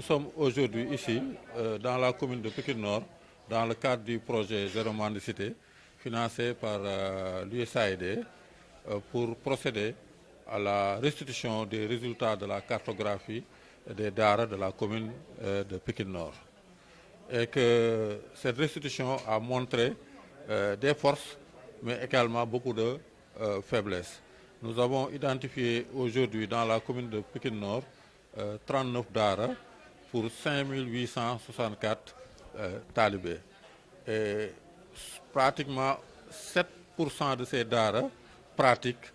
sommes aujourd'hui ici dans la commune de Pikine Nord dans le cadre du projet Zéro Mendicité financé par l'USAID pour procéder à la restitution des résultats de la cartographie des daara de la commune de Pikine Nord. Et que cette restitution a montré des forces, mais également beaucoup de faiblesses. Nous avons identifié aujourd'hui dans la commune de Pikine Nord 39 daara pour 5864 talibés. Et pratiquement 7% de ces daara pratiquent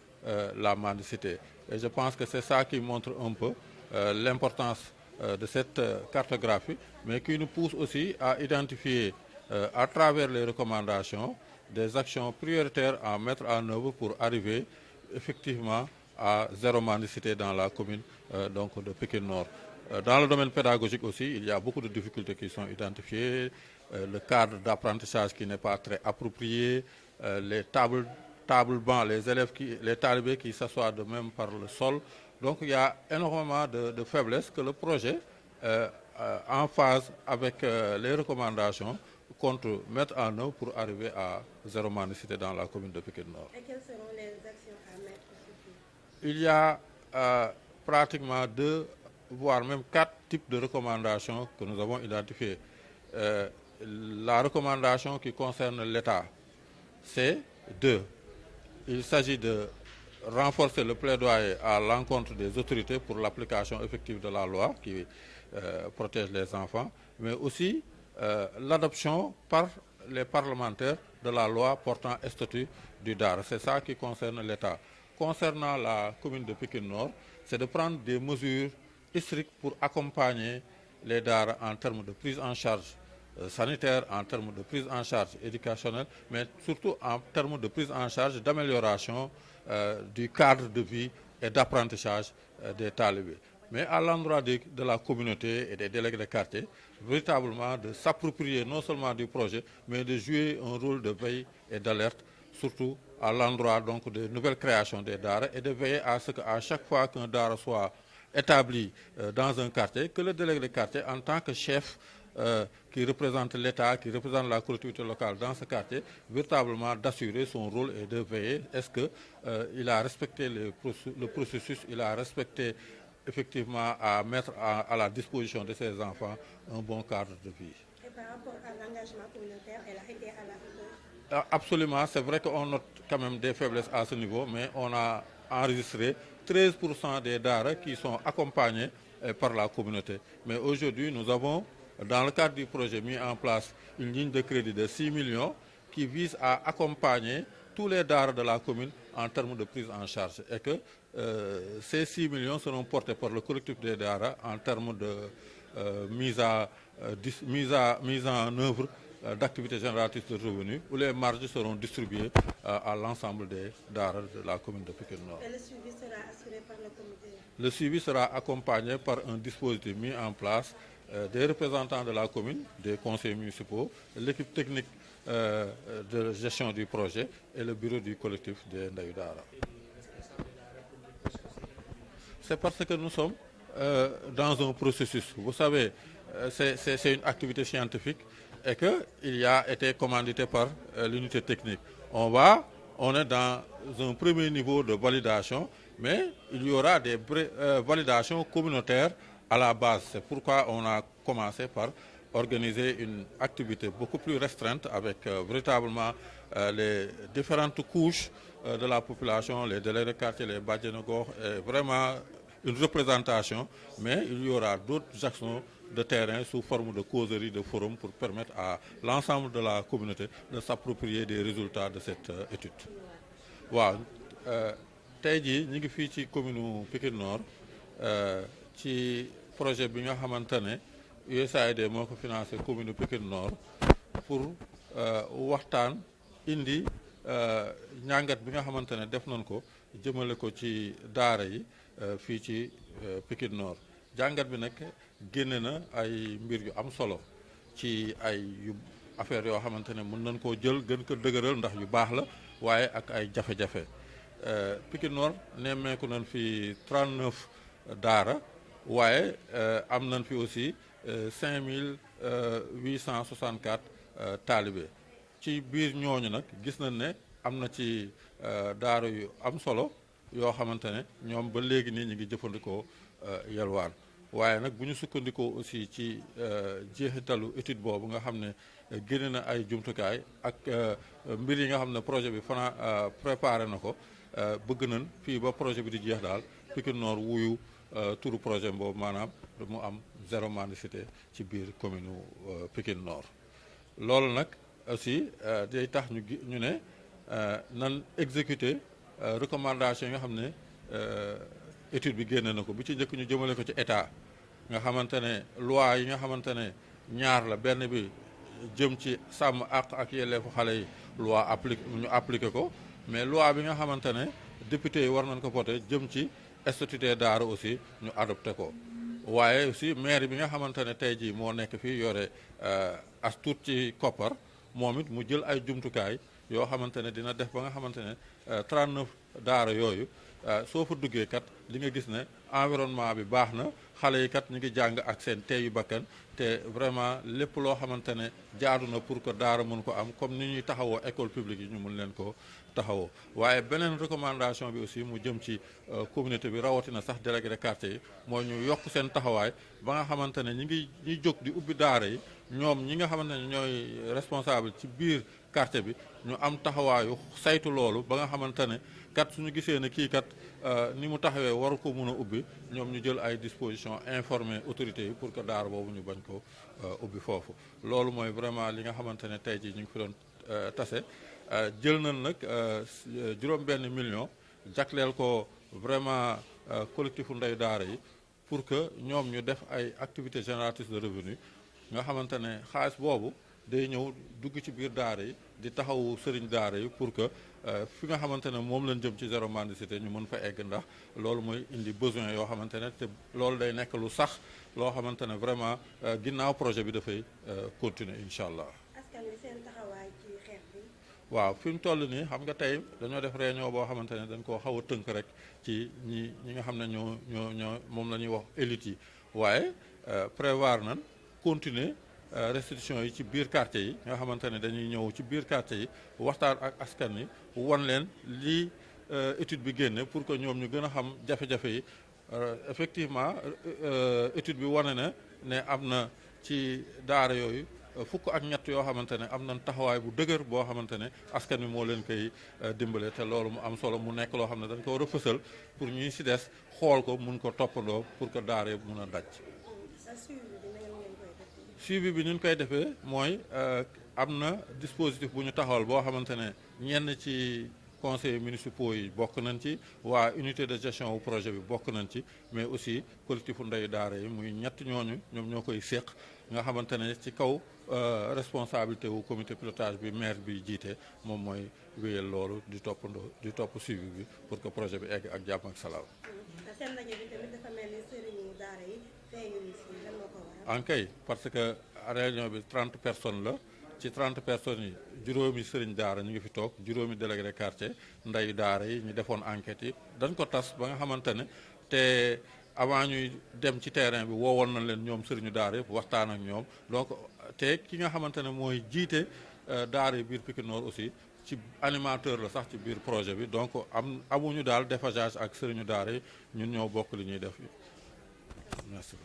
la mendicité. Et je pense que c'est ça qui montre un peu l'importance de cette cartographie, mais qui nous pousse aussi à identifier à travers les recommandations des actions prioritaires à mettre en œuvre pour arriver effectivement à zéro mendicité dans la commune donc de Pikine Nord. Dans le domaine pédagogique aussi, il y a beaucoup de difficultés qui sont identifiées, le cadre d'apprentissage qui n'est pas très approprié, les tables bancs, les talibés qui s'assoient de même par le sol. Donc il y a énormément de faiblesses que le projet, en phase avec les recommandations, compte mettre en œuvre pour arriver à zéro mendicité dans la commune de Pikine Nord. Et quelles seront les actions à mettre sur pied? Il y a pratiquement 2, voire même 4 types de recommandations que nous avons identifiées. La recommandation qui concerne l'État, c'est 2. Il s'agit de renforcer le plaidoyer à l'encontre des autorités pour l'application effective de la loi qui protège les enfants, mais aussi l'adoption par les parlementaires de la loi portant statut du daara. C'est ça qui concerne l'État. Concernant la commune de Pikine Nord, c'est de prendre des mesures strictes pour accompagner les daara en termes de prise en charge sanitaire, en termes de prise en charge éducationnelle, mais surtout en termes de prise en charge d'amélioration du cadre de vie et d'apprentissage des talibés. Mais à l'endroit de la communauté et des délégués de quartier, véritablement de s'approprier non seulement du projet, mais de jouer un rôle de veille et d'alerte, surtout à l'endroit donc de nouvelles créations des daara, et de veiller à ce qu'à chaque fois qu'un daara soit établi dans un quartier, que le délégué de quartier, en tant que chef qui représente l'État, qui représente la collectivité locale dans ce quartier, véritablement d'assurer son rôle et de veiller est-ce qu'il a respecté le processus, il a respecté effectivement à mettre à la disposition de ses enfants un bon cadre de vie. Et par rapport à l'engagement communautaire, elle a été à la hauteur? Absolument, c'est vrai qu'on note quand même des faiblesses à ce niveau, mais on a enregistré 13% des daara qui sont accompagnés par la communauté. Mais aujourd'hui, nous avons, dans le cadre du projet, mis en place une ligne de crédit de 6 millions qui vise à accompagner tous les daara de la commune en termes de prise en charge. Et que ces 6 millions seront portés par le collectif des daara en termes de mise en œuvre d'activités génératrices de revenus, où les marges seront distribuées à l'ensemble des daara de la commune de Pikine Nord. Et le suivi sera assuré par le comité? Le suivi sera accompagné par un dispositif mis en place des représentants de la commune, des conseils municipaux, l'équipe technique de gestion du projet et le bureau du collectif des Ndayu Daara. C'est parce que nous sommes dans un processus. Vous savez, c'est une activité scientifique et qu'il a été commandité par l'unité technique. On est dans un premier niveau de validation, mais il y aura des validations communautaires à la base. C'est pourquoi on a commencé par organiser une activité beaucoup plus restreinte avec véritablement les différentes couches de la population, les délégués de quartier, les bajenu gox, vraiment une représentation, mais il y aura d'autres actions de terrain sous forme de causerie, de forum pour permettre à l'ensemble de la communauté de s'approprier des résultats de cette étude. Waaw tey jii ñu ngi fii ci commune Pikine Nord ci projet bi nga xamante ne USAID moo ko financé commune Pikine Nord pour waxtaan indi ñàngat bi nga xamante ne def nañ ko jëmale ko ci daara yi fii ci Pikine Nord. Jàngat bi nag génne na ay mbir yu am solo ci ay affaire yoo xamante ne mën nañ koo jël gën ko dëgëral ndax yu baax la waaye ak ay jafe-jafe. Pikine Nord nemmeeku nañ fi 39 daara waaye am nañ fi aussi 5864 taalibe ci biir ñooñu nag gis nañ ne am na ci daara yu am solo yoo xamante ne ñoom ba léegi nii ñu ngi jëfandikoo yalwaan waaye nag bu ñu sukkandikoo aussi ci jeexitalu étude boobu nga xam ne génne na ay jumtukaay ak mbir yi nga xam ne projet bi fana préparé na ko bëgg nañ fii ba projet bi di jeex daal Pikine Nord wuyu turu projet boobu maanaam mu am zéro mendicité ci biir commune Pikine Nord loolu nag aussi day tax ñu ne nan exécuter recommandation yi nga xam ne étude bi génne na ko bi ci njëkk ñu jëmale ko ci état nga xamante ne loi yi nga xamante ne ñaar la benn bi jëm ci sàmm àq ak yelleefu xale yi loi ñu appliqué ko mais loi bi nga xamante ne député yi war nañ ko voté jëm ci statutaire daara aussi ñu adopté ko waaye aussi maire bi nga xamante ne tey jii moo nekk fii yore as tuut ci koppar moom it mu jël ay jumtukaay yoo xamante ne dina def ba nga xamante ne 39 daara yooyu soo fa duggee kat li nga gis ne environnement bi baax na xale yi kat ñu ngi jàng ak seen teeyu bakkan te vraiment lépp loo xamante ne jaadu na pour que daara mën ko am comme ni ñuy taxawoo école publique yi ñu mun leen ko taxawoo waaye beneen recommandation bi aussi mu jëm ci communauté bi rawatina sax délégué de quartier yi mooy ñu yokk seen taxawaay ba nga xamante ne ñuy jóg di ubbi daara yi ñoom ñi nga xamante ne ñooy responsable ci biir quartier bi ñu am taxawaayu saytu loolu ba nga xamante ne kat suñu gisee ne kii kat ni mu taxawee waru ko mun a ubbi ñoom ñu jël ay dispositions informer autorités yi pour que daara boobu ñu bañ ko ubbi foofu loolu mooy vraiment li nga xamante ne tey jii ñu ngi fi doon tase jël nañ nag juróom-benn million jagleel ko vraiment collectifu ndey daara yi pour que ñoom ñu def ay activités génératrices de revenus nga xamante ne xaalis boobu day ñëw dugg ci biir daara yi di taxawu sëriñ daara yi pour que fi nga xamante ne moom lañ jëm ci zéro mendicité ñu mën fa egg ndax loolu mooy indi besoin yoo xamante ne te loolu day nekk lu sax loo xamante ne vraiment ginnaaw projet bi dafay continuer incha allah. askan wi seen taxawaay ci xeex bi. waaw fi mu toll nii xam nga tey dañoo def réunion boo xamante ne dañ koo xaw a tënk rek ci ñi nga xam ne ñoo moom la ñuy wax élite yi waaye prévoir nan continuer. Restitution yi ci biir quartier yi nga xamante ne dañuy ñëw ci biir quartier yi waxtaan ak askan wi wan leen lii étude bi génne pour que ñoom ñu gën a xam jafe-jafe yi effectivement étude bi wane na ne am na ci daara yooyu fukk ak ñett yoo xamante ne am nañ taxawaay bu dëgër boo xamante ne askan wi moo leen koy dimbale te loolu mu am solo mu nekk loo xam ne dañ ko war a fësal pour ñuy si des xool ko mun ko toppandoo pour que daara yëpp mun a daj. suivi bi ñu koy defee mooy am na dispositif bu ñu taxawal boo xamante ne ñenn ci conseillers municipaux yi bokk nañ ci waa unité de gestion wu projet bi bokk nañ ci mais aussi collectifu ndeyu daara yi muy ñett ñooñu ñoom ñoo koy séq nga xamante ne ci kaw responsabilité wu comité pilotage bi maire bi jiite moom mooy wéyal loolu di topp suivi bi pour que projet bi egg ak jàmm ak salaam. seen ndaje bi tamit dafa mel ni sëriñu daara yi feeñu si lan moo ko waral. ankay parce que réunion bi 30 personnes la ci 30 personnes yi juróomi sëriñ daara ñu ngi fi toog juróomi délégué de quartier ndeyu daara yi ñu defoon enquête yi dañ ko tas ba nga xamante ne te avant ñuy dem ci terrain bi woowoon nañ leen ñoom sëriñu daara yëpp waxtaan ak ñoom donc te ki nga xamante ne mooy jiite daara yi biir Pikine Nord aussi ci animateur la sax ci biir projet bi donc amuñu daal déphasage ak sëriñu daara yi ñun ñoo bokk li ñuy def merci.